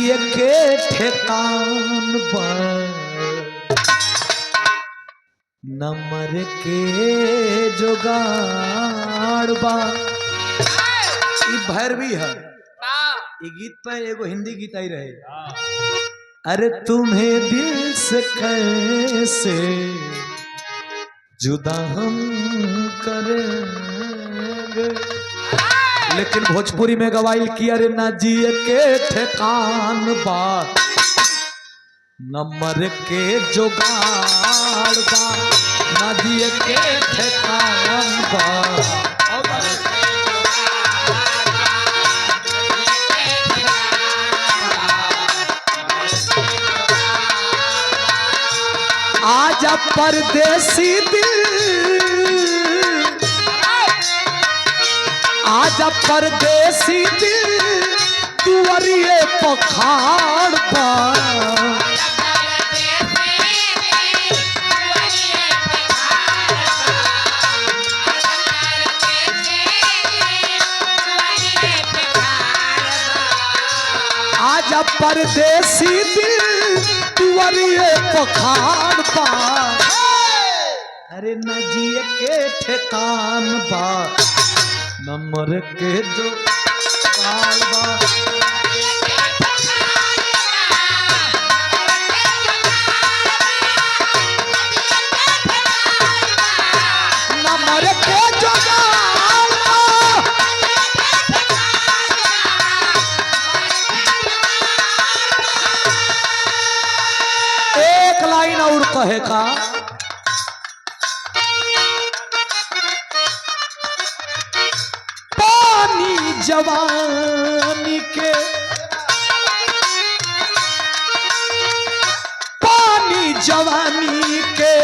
जिए के ठेकान पर न मर के जुगाड़ बा। ई भैरवी है। ये गीत पे एगो हिंदी गीत आई रहे, अरे तुम्हें दिल से कैसे जुदा हम करेंगे, लेकिन भोजपुरी में गवाइल की अरे ना जिए के ठेकान बा न मर के जुगाड़ बा, ना जिए के ठेकान बा। आजा परदेसी दिल, आजा परदेसी दिल तुअरिए पखाड़ पर। आजा परदेसी दिल तुअरिए पखाड़ पा, अरे न जिए के ठेकान बा न मर के जो बा। न मर के जो एक लाइन और कहे का, पानी जवानी के, पानी जवानी के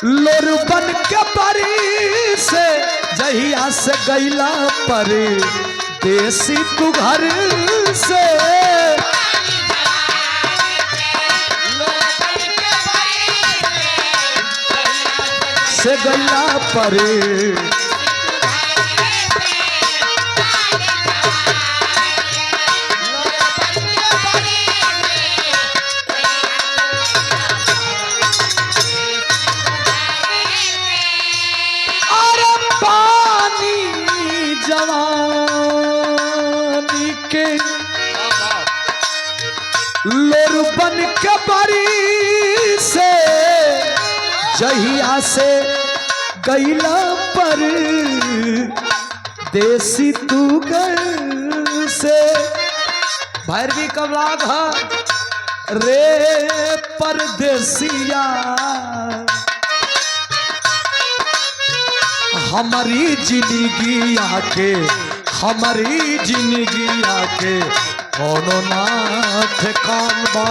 लोर बन के परी से जहिया से गैला पर देसी तू घर से। से गैला पर जवानी के लोर बन के बारी से जहिया से गैला पर देसी तू घर से। भैरवी कब लाग रे परदेसिया हमारी जिंदगी आके, हमारी जिंदगी आके कोनो ना ठेकान बा।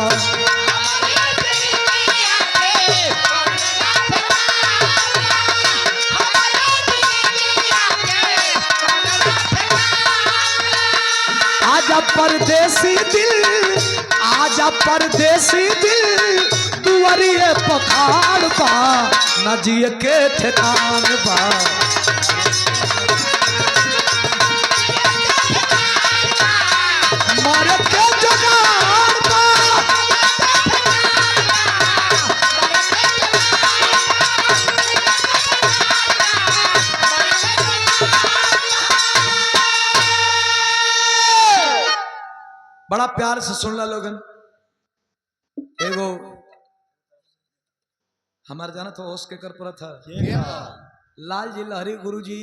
आजा परदेसी दिल, आजा परदेसी दिल तुअरिए पखाड़ बा न जिए के ठेकान बा। मर के जुगाड़ बा। बड़ा प्यार से सुनला लोगन। एगो हमारे जाना तो ओस के कर पड़ा था लाल जी लहरी गुरु जी